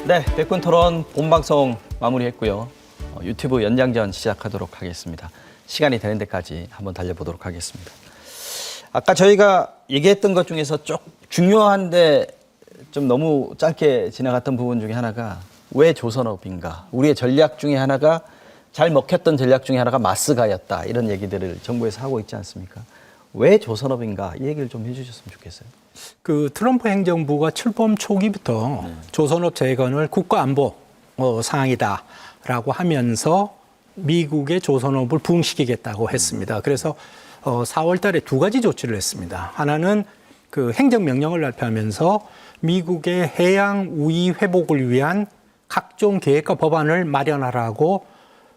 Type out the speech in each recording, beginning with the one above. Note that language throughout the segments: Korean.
네, 백분 토론 본방송 마무리했고요. 유튜브 연장전 시작하도록 하겠습니다. 시간이 되는 데까지 한번 달려보도록 하겠습니다. 아까 저희가 얘기했던 것 중에서 좀 중요한데 좀 너무 짧게 지나갔던 부분 중에 하나가 왜 조선업인가? 우리의 전략 중에 하나가 잘 먹혔던 전략 중에 하나가 마스가였다. 이런 얘기들을 정부에서 하고 있지 않습니까? 왜 조선업인가? 이 얘기를 좀 해주셨으면 좋겠어요. 그 트럼프 행정부가 출범 초기부터 조선업 재건을 국가안보 사항이다라고 하면서 미국의 조선업을 부흥시키겠다고 했습니다. 그래서 4월 달에 두 가지 조치를 했습니다. 하나는 그 행정명령을 발표하면서 미국의 해양 우위 회복을 위한 각종 계획과 법안을 마련하라고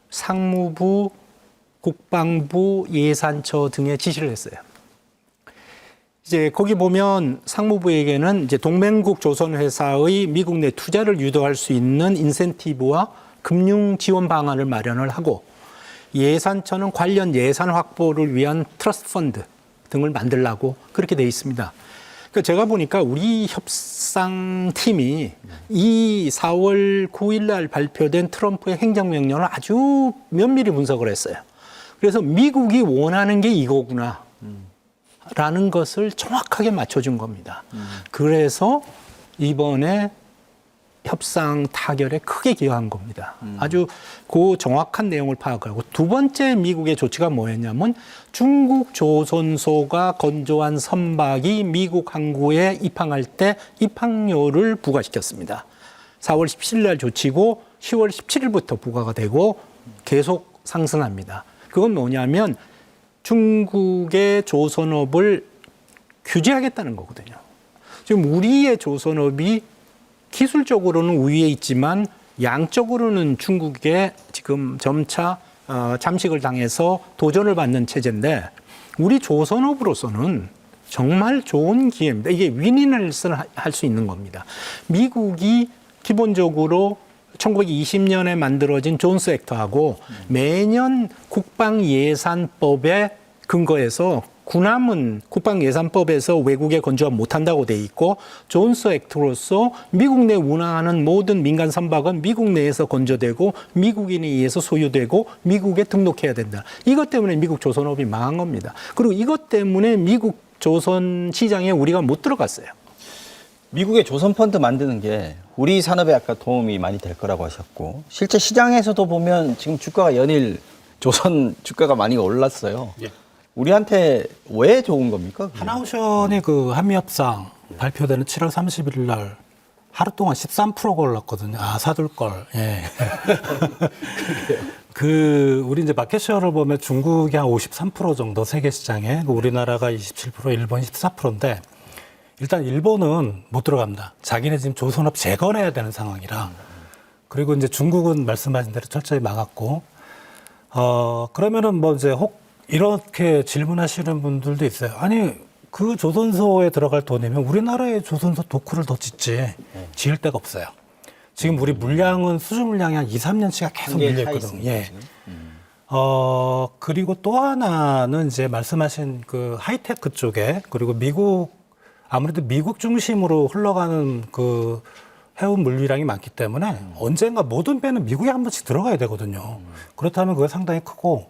상무부, 국방부, 예산처 등에 지시를 했어요. 이제 거기 보면 상무부에게는 이제 동맹국 조선회사의 미국 내 투자를 유도할 수 있는 인센티브와 금융 지원 방안을 마련을 하고 예산처는 관련 예산 확보를 위한 트러스트 펀드 등을 만들라고 그렇게 돼 있습니다. 그러니까 제가 보니까 우리 협상팀이 이 4월 9일 날 발표된 트럼프의 행정명령을 아주 면밀히 분석을 했어요. 그래서 미국이 원하는 게 이거구나 라는 것을 정확하게 맞춰준 겁니다. 그래서 이번에 협상 타결에 크게 기여한 겁니다. 아주 그 정확한 내용을 파악하고 두 번째 미국의 조치가 뭐였냐면 중국 조선소가 건조한 선박이 미국 항구에 입항할 때 입항료를 부과시켰습니다. 4월 17일 날 조치고 10월 17일부터 부과가 되고 계속 상승합니다. 그건 뭐냐면 중국의 조선업을 규제하겠다는 거거든요. 지금 우리의 조선업이 기술적으로는 우위에 있지만 양적으로는 중국에 지금 점차 잠식을 당해서 도전을 받는 체제인데 우리 조선업으로서는 정말 좋은 기회입니다. 이게 윈윈을 할 수 있는 겁니다. 미국이 기본적으로 1920년에 만들어진 존스 액트하고 매년 국방예산법에 근거해서 군함은 국방예산법에서 외국에 건조하면 못한다고 돼 있고 존스 액트로서 미국 내 운항하는 모든 민간 선박은 미국 내에서 건조되고 미국인에 의해서 소유되고 미국에 등록해야 된다. 이것 때문에 미국 조선업이 망한 겁니다. 그리고 이것 때문에 미국 조선 시장에 우리가 못 들어갔어요. 미국의 조선펀드 만드는 게 우리 산업에 아까 도움이 많이 될 거라고 하셨고 실제 시장에서도 보면 지금 주가가 연일 조선 주가가 많이 올랐어요. 예. 우리한테 왜 좋은 겁니까? 하나오션이 그 한미협상 발표되는 7월 31일 날 하루 동안 13%가 올랐거든요. 아, 사둘 걸. 예. 우리 이제 마켓쉐어를 보면 중국이 한 53% 정도 세계 시장에, 우리나라가 27%, 일본 14%인데 일단 일본은 못 들어갑니다. 자기네 지금 조선업 재건해야 되는 상황이라. 그리고 이제 중국은 말씀하신 대로 철저히 막았고, 그러면은 뭐 이제 이렇게 질문하시는 분들도 있어요. 아니, 그 조선소에 들어갈 돈이면 우리나라의 조선소 도크를 더 짓지. 지을 데가 없어요. 지금 우리 물량은 수주 물량이 한 2, 3년치가 계속 밀려 있거든요. 예. 그리고 또 하나는 이제 말씀하신 그 하이테크 쪽에, 그리고 아무래도 미국 중심으로 흘러가는 그 해운 물류량이 많기 때문에 언젠가 모든 배는 미국에 한 번씩 들어가야 되거든요. 그렇다면 그게 상당히 크고,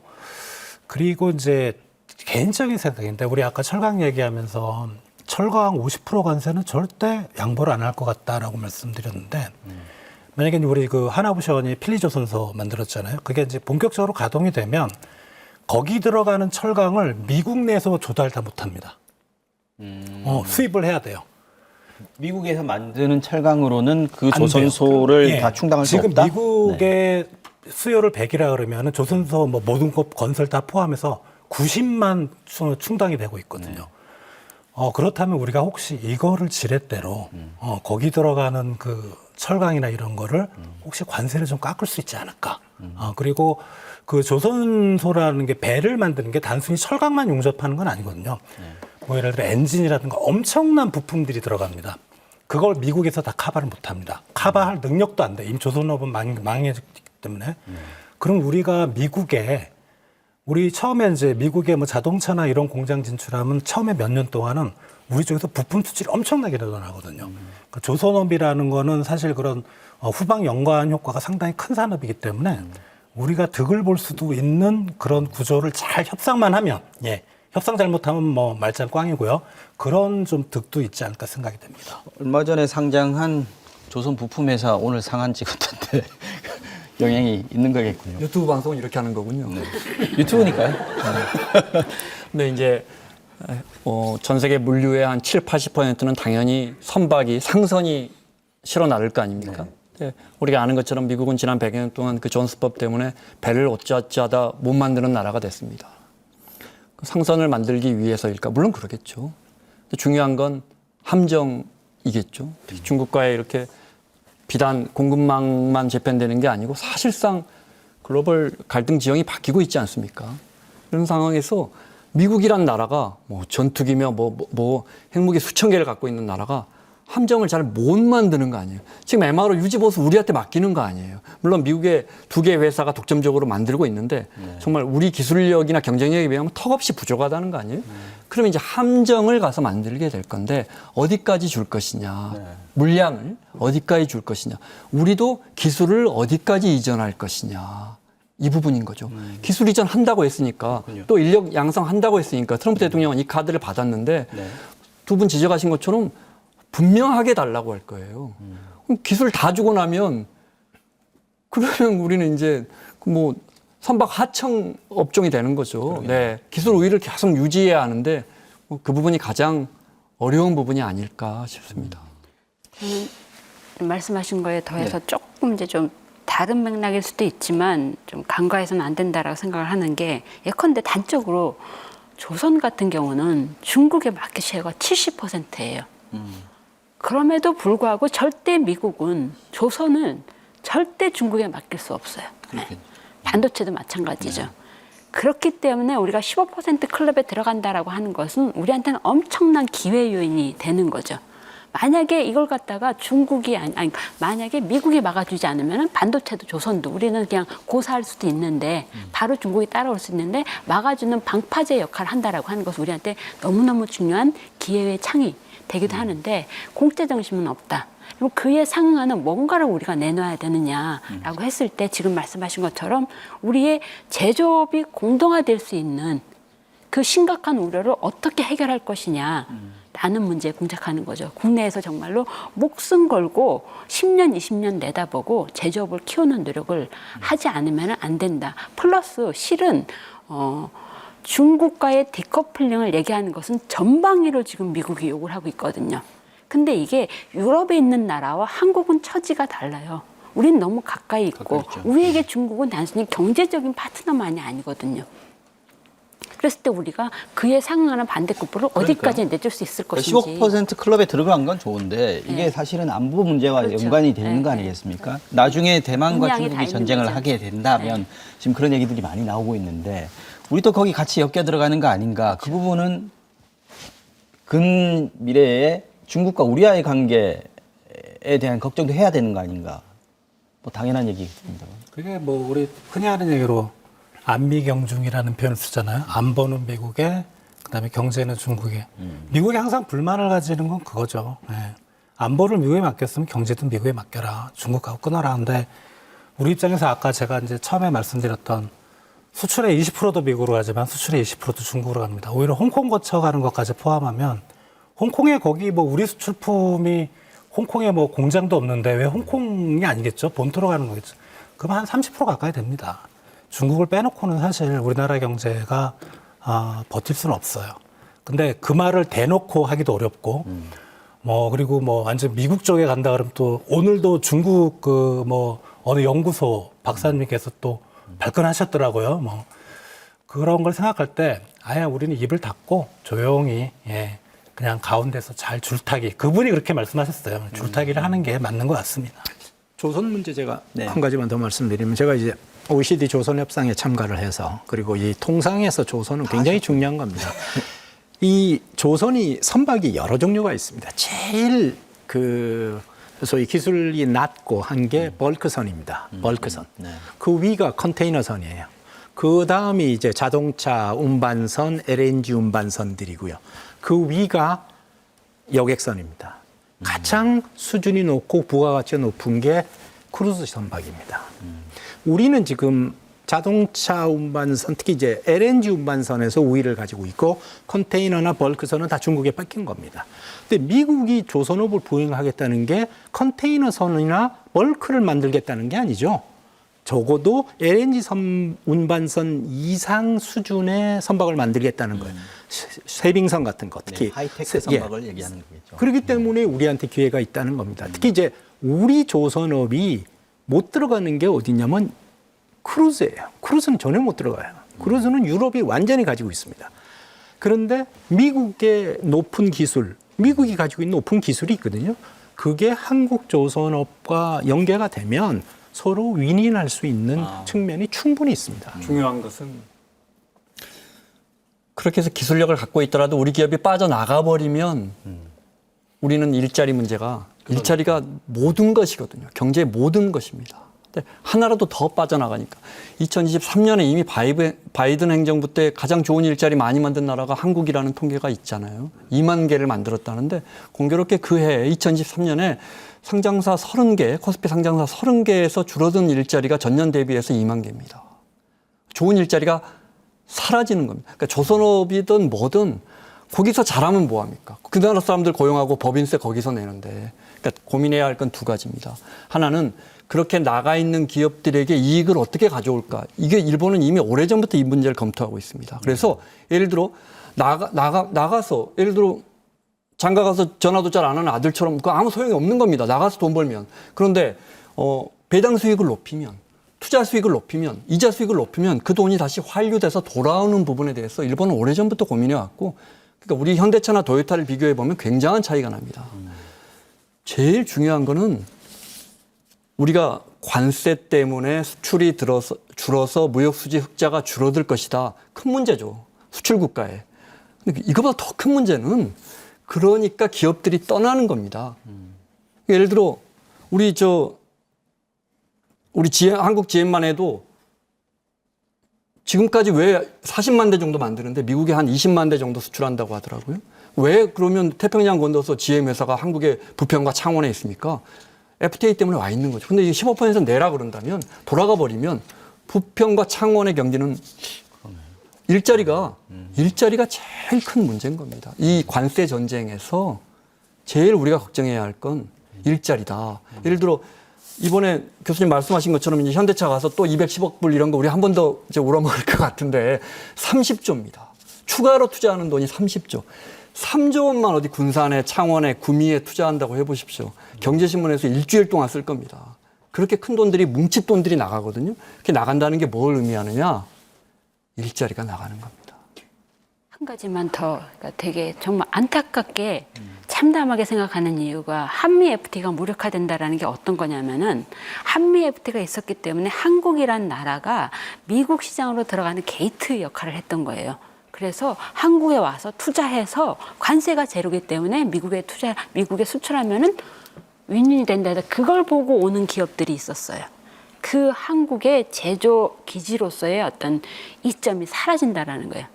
그리고 이제 개인적인 생각인데 우리 아까 철강 얘기하면서 철강 50% 관세는 절대 양보를 안 할 것 같다라고 말씀드렸는데 만약에 우리 그 하나오션이 필리조선소 만들었잖아요. 그게 이제 본격적으로 가동이 되면 거기 들어가는 철강을 미국 내에서 조달 다 못합니다. 수입을 해야 돼요. 미국에서 만드는 철강으로는 그 조선소를 다 충당할 수 없다? 지금 미국의 수요를 100이라 그러면 조선소 뭐 모든 것 건설 다 포함해서 90만 충당이 되고 있거든요. 그렇다면 우리가 혹시 이거를 지렛대로 거기 들어가는 그 철강이나 이런 거를 혹시 관세를 좀 깎을 수 있지 않을까. 그리고 그 조선소라는 게 배를 만드는 게 단순히 철강만 용접하는 건 아니거든요. 뭐 예를 들어 엔진이라든가 엄청난 부품들이 들어갑니다. 그걸 미국에서 다 커버를 못 합니다. 커버할 능력도 안 돼. 이미 조선업은 망해졌기 때문에. 그럼 우리가 우리 처음에 이제 미국에 뭐 자동차나 이런 공장 진출하면 처음에 몇 년 동안은 우리 쪽에서 부품 수출이 엄청나게 늘어나거든요. 그러니까 조선업이라는 거는 사실 그런 후방 연관 효과가 상당히 큰 산업이기 때문에 우리가 득을 볼 수도 있는 그런 구조를 잘 협상만 하면, 예, 협상 잘못하면 뭐 말짱 꽝이고요. 그런 좀 득도 있지 않을까 생각이 됩니다. 얼마 전에 상장한 조선 부품회사 오늘 상한 찍었던데 영향이 있는 거겠군요. 유튜브 방송은 이렇게 하는 거군요. 네. 유튜브니까요. 근데 이제 전 세계 물류의 한 70~80%는 당연히 선박이 상선이 실어 나를 거 아닙니까? 네. 우리가 아는 것처럼 미국은 지난 100여 년 동안 그 존스법 때문에 배를 어찌어찌하다 못 만드는 나라가 됐습니다. 그 상선을 만들기 위해서일까? 물론 그러겠죠. 근데 중요한 건 함정이겠죠. 중국과의 이렇게 비단 공급망만 재편되는 게 아니고 사실상 글로벌 갈등 지형이 바뀌고 있지 않습니까? 이런 상황에서 미국이란 나라가 뭐 전투기며 뭐 핵무기 수천 개를 갖고 있는 나라가 함정을 잘 못 만드는 거 아니에요. 지금 MRO 유지보수 우리한테 맡기는 거 아니에요. 물론 미국의 2개 회사가 독점적으로 만들고 있는데 정말 우리 기술력이나 경쟁력에 비하면 턱없이 부족하다는 거 아니에요. 그러면 이제 함정을 가서 만들게 될 건데 어디까지 줄 것이냐. 물량을 어디까지 줄 것이냐. 우리도 기술을 어디까지 이전할 것이냐. 이 부분인 거죠. 기술 이전한다고 했으니까 그렇군요. 또 인력 양성한다고 했으니까 트럼프 대통령은 이 카드를 받았는데 두 분 지적하신 것처럼 분명하게 달라고 할 거예요. 그럼 기술 다 주고 나면 그러면 우리는 이제 뭐 선박 하청 업종이 되는 거죠. 네, 기술 우위를 계속 유지해야 하는데 그 부분이 가장 어려운 부분이 아닐까 싶습니다. 말씀하신 거에 더해서 조금 이제 좀 다른 맥락일 수도 있지만 좀 간과해서는 안 된다라고 생각을 하는 게 예컨대 단적으로 조선 같은 경우는 중국의 마켓 쉐어가 70%예요. 그럼에도 불구하고 절대 미국은 조선은 절대 중국에 맡길 수 없어요. 네. 반도체도 마찬가지죠. 그렇기 때문에 우리가 15% 클럽에 들어간다라고 하는 것은 우리한테는 엄청난 기회 요인이 되는 거죠. 만약에 이걸 갖다가 중국이 아니 만약에 미국이 막아주지 않으면 반도체도 조선도 우리는 그냥 고사할 수도 있는데 바로 중국이 따라올 수 있는데 막아주는 방파제 역할을 한다라고 하는 것은 우리한테 너무너무 중요한 기회의 창이 되기도 하는데 공짜 정신은 없다. 그럼 그에 상응하는 뭔가를 우리가 내놔야 되느냐라고 했을 때 지금 말씀하신 것처럼 우리의 제조업이 공동화될 수 있는 그 심각한 우려를 어떻게 해결할 것이냐. 라는 문제에 공작하는 거죠. 국내에서 정말로 목숨 걸고 10년, 20년 내다보고 제조업을 키우는 노력을 하지 않으면 안 된다. 플러스 실은 중국과의 디커플링을 얘기하는 것은 전방위로 지금 미국이 요구를 하고 있거든요. 근데 이게 유럽에 있는 나라와 한국은 처지가 달라요. 우린 너무 가까이 있고 우리에게 중국은 단순히 경제적인 파트너만이 아니거든요. 그랬을 때 우리가 그에 상응하는 반대급부를 어디까지 내줄 수 있을 것인지. 15% 클럽에 들어간 건 좋은데 이게 사실은 안보 문제와 그렇죠. 연관이 되는 거 아니겠습니까? 나중에 대만과 분량이 다 중국이 있는 전쟁을 거죠. 하게 된다면 지금 그런 얘기들이 많이 나오고 있는데 우리도 거기 같이 엮여 들어가는 거 아닌가? 그 부분은 근미래에 중국과 우리와의 관계에 대한 걱정도 해야 되는 거 아닌가? 뭐 당연한 얘기입니다. 그게 뭐 우리 흔히 하는 얘기로 안미경중이라는 표현을 쓰잖아요. 안보는 미국에, 그다음에 경제는 중국에. 미국이 항상 불만을 가지는 건 그거죠. 예. 안보를 미국에 맡겼으면 경제도 미국에 맡겨라. 중국하고 끊어라. 근데 우리 입장에서 아까 제가 이제 처음에 말씀드렸던 수출의 20%도 미국으로 가지만 수출의 20%도 중국으로 갑니다. 오히려 홍콩 거쳐가는 것까지 포함하면 홍콩에 거기 뭐 우리 수출품이 홍콩에 뭐 공장도 없는데 왜 홍콩이 아니겠죠? 본토로 가는 거겠죠. 그럼 한 30% 가까이 됩니다. 중국을 빼놓고는 사실 우리나라 경제가 버틸 수는 없어요. 근데 그 말을 대놓고 하기도 어렵고, 뭐 그리고 뭐 완전 미국 쪽에 간다 그러면 또 오늘도 중국 그 뭐 어느 연구소 박사님께서 또 발끈하셨더라고요. 뭐 그런 걸 생각할 때 아예 우리는 입을 닫고 조용히 그냥 가운데서 잘 줄타기. 그분이 그렇게 말씀하셨어요. 줄타기를 하는 게 맞는 것 같습니다. 조선 문제 제가 네. 한 가지만 더 말씀드리면 제가 이제 OECD 조선협상에 참가를 해서 그리고 이 통상에서 조선은 굉장히 중요한 겁니다. 이 조선이 선박이 여러 종류가 있습니다. 제일 그 소위 기술이 낮고 한 게 벌크선입니다. 벌크선. 그 위가 컨테이너선이에요. 그 다음이 이제 자동차 운반선, LNG 운반선들이고요. 그 위가 여객선입니다. 가장 수준이 높고 부가가치가 높은 게 크루즈 선박입니다. 우리는 지금 자동차 운반선, 특히 이제 LNG 운반선에서 우위를 가지고 있고 컨테이너나 벌크선은 다 중국에 뺏긴 겁니다. 근데 미국이 조선업을 부흥하겠다는 게 컨테이너선이나 벌크를 만들겠다는 게 아니죠. 적어도 LNG 운반선 이상 수준의 선박을 만들겠다는 거예요. 쇄빙선 같은 거, 특히 네, 하이테크 선박을 얘기하는 거겠죠. 그렇기 때문에 우리한테 기회가 있다는 겁니다. 특히 이제 우리 조선업이 못 들어가는 게 어디냐면 크루즈예요. 크루즈는 전혀 못 들어가요. 크루즈는 유럽이 완전히 가지고 있습니다. 그런데 미국의 높은 기술, 미국이 가지고 있는 높은 기술이 있거든요. 그게 한국 조선업과 연계가 되면 서로 윈윈할 수 있는 측면이 충분히 있습니다. 중요한 것은 그렇게 해서 기술력을 갖고 있더라도 우리 기업이 빠져나가 버리면 우리는 일자리 문제가 일자리가 모든 것이거든요. 경제의 모든 것입니다. 근데 하나라도 더 빠져나가니까 2023년에 이미 바이든 행정부 때 가장 좋은 일자리 많이 만든 나라가 한국이라는 통계가 있잖아요. 2만 개를 만들었다는데 공교롭게 그 해에 2023년에 상장사 30개, 코스피 상장사 30개에서 줄어든 일자리가 전년 대비해서 2만 개입니다. 좋은 일자리가 사라지는 겁니다. 그러니까 조선업이든 뭐든 거기서 잘하면 뭐합니까? 그 나라 사람들 고용하고 법인세 거기서 내는데. 그러니까 고민해야 할 건 두 가지입니다. 하나는 그렇게 나가 있는 기업들에게 이익을 어떻게 가져올까? 이게 일본은 이미 오래전부터 이 문제를 검토하고 있습니다. 그래서 예를 들어 나가서 예를 들어 장가 가서 전화도 잘 안 하는 아들처럼 그 아무 소용이 없는 겁니다. 나가서 돈 벌면. 그런데 배당 수익을 높이면 투자 수익을 높이면 이자 수익을 높이면 그 돈이 다시 환류돼서 돌아오는 부분에 대해서 일본은 오래전부터 고민해 왔고 그러니까 우리 현대차나 도요타를 비교해 보면 굉장한 차이가 납니다. 제일 중요한 거는 우리가 관세 때문에 수출이 줄어서 무역 수지 흑자가 줄어들 것이다. 큰 문제죠. 수출 국가에. 근데 이거보다 더 큰 문제는 그러니까 기업들이 떠나는 겁니다. 예를 들어 우리 한국 GM만 해도 지금까지 왜 40만 대 정도 만드는데 미국에 한 20만 대 정도 수출한다고 하더라고요. 왜 그러면 태평양 건너서 GM 회사가 한국의 부평과 창원에 있습니까? FTA 때문에 와 있는 거죠. 근데 15% 내라 그런다면 돌아가 버리면 부평과 창원의 경기는 일자리가 제일 큰 문제인 겁니다. 이 관세 전쟁에서 제일 우리가 걱정해야 할 건 일자리다. 예를 들어 이번에 교수님 말씀하신 것처럼 이제 현대차 가서 또 210억 불 이런 거 우리 한 번 더 이제 울어먹을 것 같은데 30조입니다. 추가로 투자하는 돈이 30조. 3조 원만 어디 군산에 창원에 구미에 투자한다고 해보십시오. 경제신문에서 일주일 동안 쓸 겁니다. 그렇게 큰 돈들이 뭉칫 돈들이 나가거든요. 그렇게 나간다는 게 뭘 의미하느냐? 일자리가 나가는 겁니다. 한 가지만 더 그러니까 되게 정말 안타깝게 참담하게 생각하는 이유가 한미 FTA가 무력화된다라는 게 어떤 거냐면은 한미 FTA가 있었기 때문에 한국이란 나라가 미국 시장으로 들어가는 게이트 역할을 했던 거예요. 그래서 한국에 와서 투자해서 관세가 제로기 때문에 미국에 수출하면은 윈윈이 된다. 그걸 보고 오는 기업들이 있었어요. 그 한국의 제조 기지로서의 어떤 이점이 사라진다라는 거예요.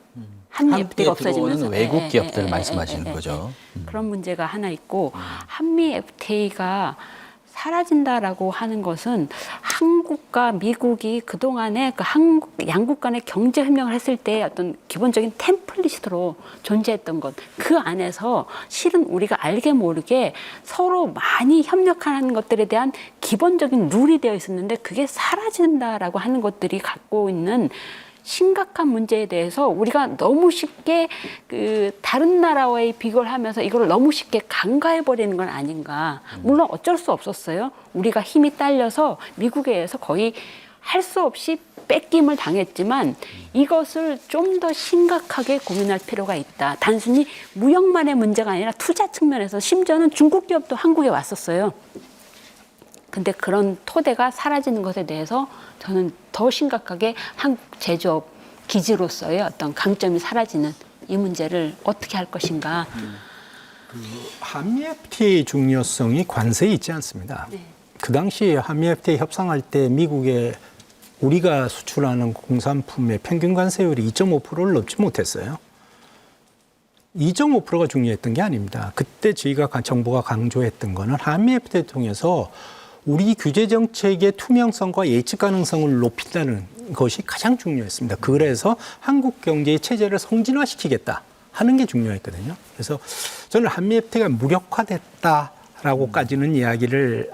한미 FTA가 없어지면서 외국 기업들 말씀하시는 거죠. 그런 문제가 하나 있고 한미 FTA가 사라진다라고 하는 것은 한국과 미국이 그동안에 양국 간의 경제 협력을 했을 때 어떤 기본적인 템플릿으로 존재했던 것, 그 안에서 실은 우리가 알게 모르게 서로 많이 협력하는 것들에 대한 기본적인 룰이 되어 있었는데 그게 사라진다라고 하는 것들이 갖고 있는 심각한 문제에 대해서 우리가 너무 쉽게 다른 나라와의 비교를 하면서 이걸 너무 쉽게 간과해 버리는 건 아닌가. 물론 어쩔 수 없었어요. 우리가 힘이 딸려서 미국에 의해서 거의 할 수 없이 뺏김을 당했지만 이것을 좀 더 심각하게 고민할 필요가 있다. 단순히 무역만의 문제가 아니라 투자 측면에서 심지어는 중국 기업도 한국에 왔었어요. 근데 그런 토대가 사라지는 것에 대해서 저는 더 심각하게 한국 제조업 기지로서의 어떤 강점이 사라지는 이 문제를 어떻게 할 것인가. 한미 FTA 중요성이 관세에 있지 않습니다. 네. 그 당시 한미 FTA 협상할 때 미국에 우리가 수출하는 공산품의 평균 관세율이 2.5%를 넘지 못했어요. 2.5%가 중요했던 게 아닙니다. 그때 저희가 정부가 강조했던 거는 한미 FTA 통해서 우리 규제 정책의 투명성과 예측 가능성을 높인다는 것이 가장 중요했습니다. 그래서 한국 경제의 체제를 성진화시키겠다 하는 게 중요했거든요. 그래서 저는 한미 FTA가 무력화됐다라고까지는 이야기를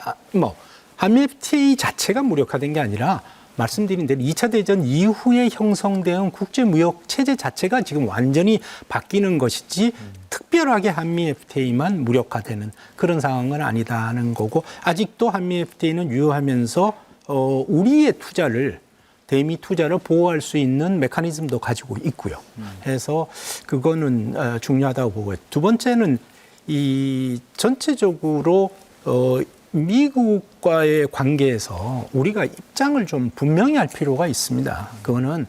한미 FTA 자체가 무력화된 게 아니라 말씀드린 대로 2차 대전 이후에 형성된 국제무역 체제 자체가 지금 완전히 바뀌는 것이지 특별하게 한미 FTA만 무력화되는 그런 상황은 아니다는 거고 아직도 한미 FTA는 유효하면서 우리의 투자를 대미 투자를 보호할 수 있는 메커니즘도 가지고 있고요. 그래서 그거는 중요하다고 보고요. 두 번째는 이 전체적으로 미국과의 관계에서 우리가 입장을 좀 분명히 할 필요가 있습니다. 그거는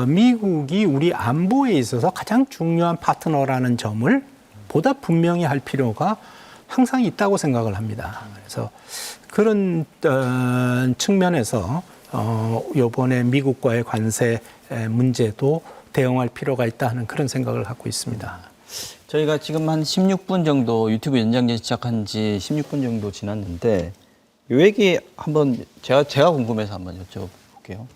미국이 우리 안보에 있어서 가장 중요한 파트너라는 점을 보다 분명히 할 필요가 항상 있다고 생각을 합니다. 그래서 그런 측면에서 이번에 미국과의 관세 문제도 대응할 필요가 있다는 그런 생각을 갖고 있습니다. 저희가 지금 한 16분 정도 유튜브 연장전 시작한 지 16분 정도 지났는데 이 얘기 한번 제가 궁금해서 한번 여쭤볼게요.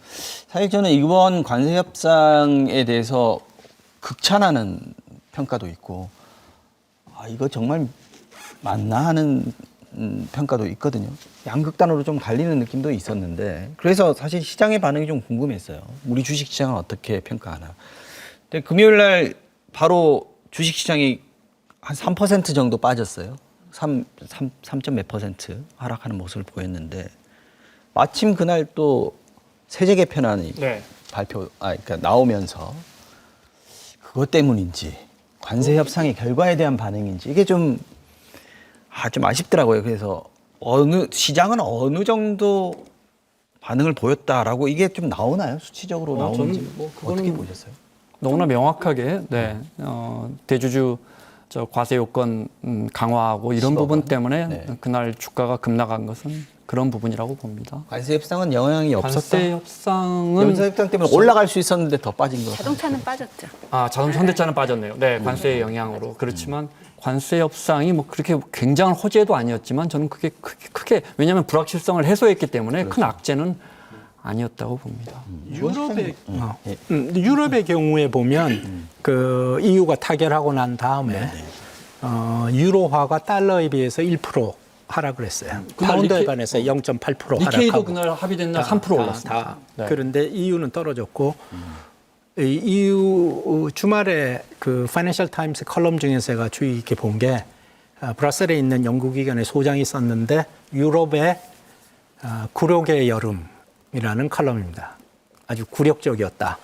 사실 저는 이번 관세 협상에 대해서 극찬하는 평가도 있고 이거 정말 맞나 하는 평가도 있거든요. 양극단으로 좀 갈리는 느낌도 있었는데 그래서 사실 시장의 반응이 좀 궁금했어요. 우리 주식시장은 어떻게 평가하나. 근데 금요일 날 바로 주식시장이 한 3% 정도 빠졌어요. 3. 몇 % 하락하는 모습을 보였는데 마침 그날 또 세제 개편안이 그러니까 나오면서 그것 때문인지 관세 협상의 결과에 대한 반응인지 이게 좀 아쉽더라고요. 그래서 시장은 어느 정도 반응을 보였다라고 이게 좀 나오나요? 수치적으로 나오는지 어떻게 보셨어요? 너무나 명확하게 대주주 과세 요건 강화하고 이런 부분 때문에 그날 주가가 급락한 것은 그런 부분이라고 봅니다. 관세 협상은 영향이 없었다. 관세 협상은 관세 협상 때문에 올라갈 수 있었는데 더 빠진 거 같아요. 자동차는 빠졌죠. 자동차 현대차는 빠졌네요. 네, 관세의 영향으로. 그렇지만 관세 협상이 뭐 그렇게 굉장한 호재도 아니었지만 저는 그게 크게 왜냐하면 불확실성을 해소했기 때문에 큰 악재는 아니었다고 봅니다. 유럽의 경우에 보면 그 EU가 타결하고 난 다음에 유로화가 달러에 비해서 1% 하락을 했어요. 파운드에 반해서 0.8% 니케이도 하락하고. 그날 합의된 날 3% 올랐습니다. 네. 그런데 EU는 떨어졌고 EU 주말에 그 파이낸셜 타임스 컬럼 중에서 제가 주의 깊게 본 게 브뤼셀에 있는 연구기관의 소장이 썼는데 유럽의 굴욕의 여름이라는 컬럼입니다. 아주 굴욕적이었다.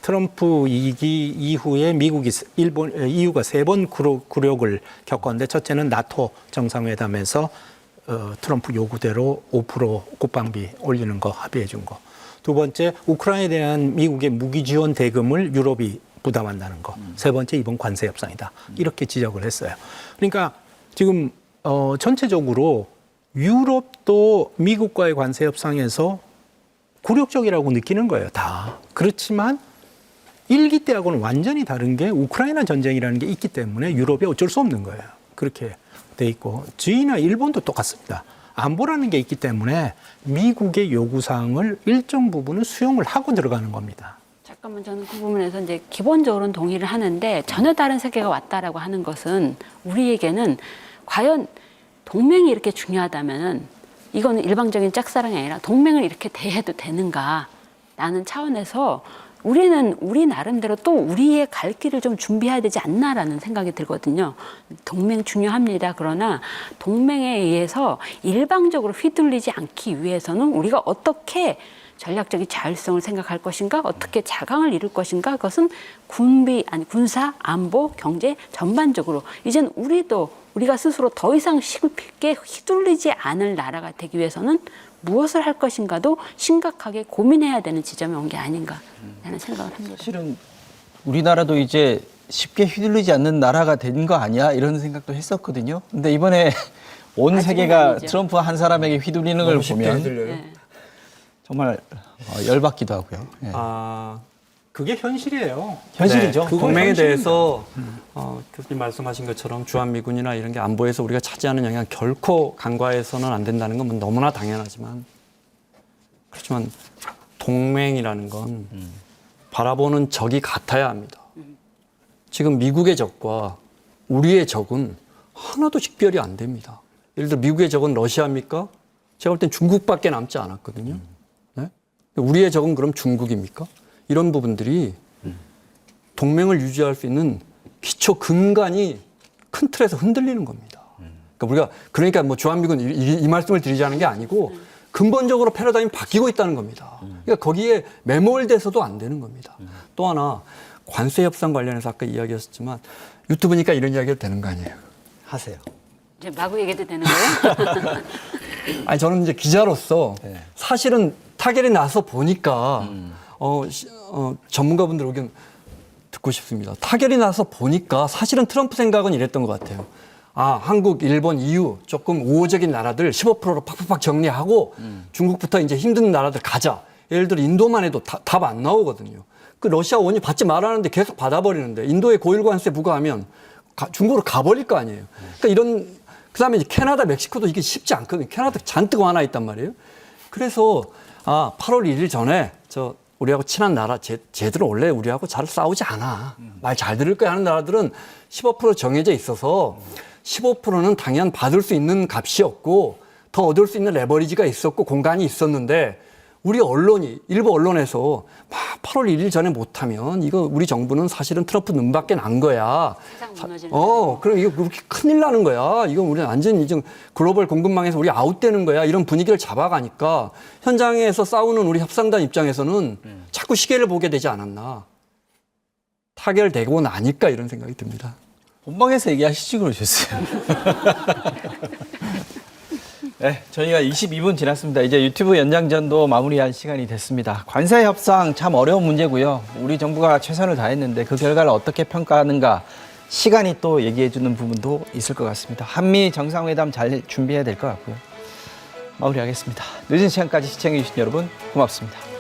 트럼프 이기 이후에 EU가 3번 굴욕을 겪었는데 첫째는 나토 정상회담에서 트럼프 요구대로 5% 국방비 올리는 거 합의해 준 거. 두 번째, 우크라이나에 대한 미국의 무기 지원 대금을 유럽이 부담한다는 거. 세 번째, 이번 관세 협상이다. 이렇게 지적을 했어요. 그러니까 지금 전체적으로 유럽도 미국과의 관세 협상에서 굴욕적이라고 느끼는 거예요. 다. 그렇지만 일기 때하고는 완전히 다른 게 우크라이나 전쟁이라는 게 있기 때문에 유럽이 어쩔 수 없는 거예요. 그렇게 돼 있고 주의나 일본도 똑같습니다. 안보라는 게 있기 때문에 미국의 요구사항을 일정 부분은 수용을 하고 들어가는 겁니다. 잠깐만 저는 그 부분에서 이제 기본적으로는 동의를 하는데 전혀 다른 세계가 왔다라고 하는 것은 우리에게는 과연 동맹이 이렇게 중요하다면은 이거는 일방적인 짝사랑이 아니라 동맹을 이렇게 대해도 되는가 라는 차원에서 우리는 우리 나름대로 또 우리의 갈 길을 좀 준비해야 되지 않나라는 생각이 들거든요. 동맹 중요합니다. 그러나 동맹에 의해서 일방적으로 휘둘리지 않기 위해서는 우리가 어떻게 전략적인 자율성을 생각할 것인가, 어떻게 자강을 이룰 것인가, 그것은 군사, 안보, 경제 전반적으로 이젠 우리가 스스로 더 이상 쉽게 휘둘리지 않을 나라가 되기 위해서는 무엇을 할 것인가도 심각하게 고민해야 되는 지점에 온 게 아닌가라는 생각을 합니다. 사실은 우리나라도 이제 쉽게 휘둘리지 않는 나라가 된 거 아니야? 이런 생각도 했었거든요. 근데 이번에 온 세계가 아니죠. 트럼프 한 사람에게 휘둘리는 걸 보면 네. 정말 열받기도 하고요. 예. 그게 현실이에요. 현실이죠. 그건 동맹에 현실입니다. 대해서 교수님 말씀하신 것처럼 주한미군이나 이런 게 안보에서 우리가 차지하는 영향 결코 간과해서는 안 된다는 건 너무나 당연하지만 그렇지만 동맹이라는 건 바라보는 적이 같아야 합니다. 지금 미국의 적과 우리의 적은 하나도 식별이 안 됩니다. 예를 들어 미국의 적은 러시아입니까? 제가 볼 땐 중국밖에 남지 않았거든요. 네? 우리의 적은 그럼 중국입니까? 이런 부분들이 동맹을 유지할 수 있는 기초 근간이 큰 틀에서 흔들리는 겁니다. 그러니까 뭐 주한미군 이 말씀을 드리자는 게 아니고 근본적으로 패러다임이 바뀌고 있다는 겁니다. 그러니까 거기에 매몰돼서도 안 되는 겁니다. 또 하나 관세 협상 관련해서 아까 이야기했었지만 유튜브니까 이런 이야기가 되는 거 아니에요? 하세요. 이제 마구 얘기해도 되는 거예요? 아니 저는 이제 기자로서 사실은 타결이 나서 보니까 전문가분들 의견 듣고 싶습니다. 타결이 나서 보니까 사실은 트럼프 생각은 이랬던 것 같아요. 아, 한국, 일본, EU 조금 우호적인 나라들 15%로 팍팍팍 정리하고 중국부터 이제 힘든 나라들 가자. 예를 들어 인도만 해도 답 안 나오거든요. 그 러시아 원유 받지 말라는데 계속 받아버리는데 인도에 고일 관세 부과하면 중국으로 가버릴 거 아니에요. 그러니까 이런 그다음에 이제 캐나다, 멕시코도 이게 쉽지 않거든요. 캐나다 잔뜩 와나 있단 말이에요. 그래서 8월 1일 전에 우리하고 친한 나라, 쟤들은 원래 우리하고 잘 싸우지 않아. 말 잘 들을 거야 하는 나라들은 15% 정해져 있어서 15%는 당연 받을 수 있는 값이었고 더 얻을 수 있는 레버리지가 있었고 공간이 있었는데 우리 언론이 일부 언론에서 8월 1일 전에 못하면 이거 우리 정부는 사실은 트럼프 눈밖에 난 거야. 세상 무너지는 그럼 이거 그렇게 큰일 나는 거야. 이건 우리는 완전히 지금 글로벌 공급망에서 우리 아웃되는 거야. 이런 분위기를 잡아가니까 현장에서 싸우는 우리 협상단 입장에서는 자꾸 시계를 보게 되지 않았나. 타결되고 나니까 이런 생각이 듭니다. 본방에서 얘기하시지 그러셨어요. 네, 저희가 22분 지났습니다. 이제 유튜브 연장전도 마무리할 시간이 됐습니다. 관세 협상 참 어려운 문제고요. 우리 정부가 최선을 다했는데 그 결과를 어떻게 평가하는가 시간이 또 얘기해 주는 부분도 있을 것 같습니다. 한미 정상회담 잘 준비해야 될 것 같고요. 마무리하겠습니다. 늦은 시간까지 시청해 주신 여러분 고맙습니다.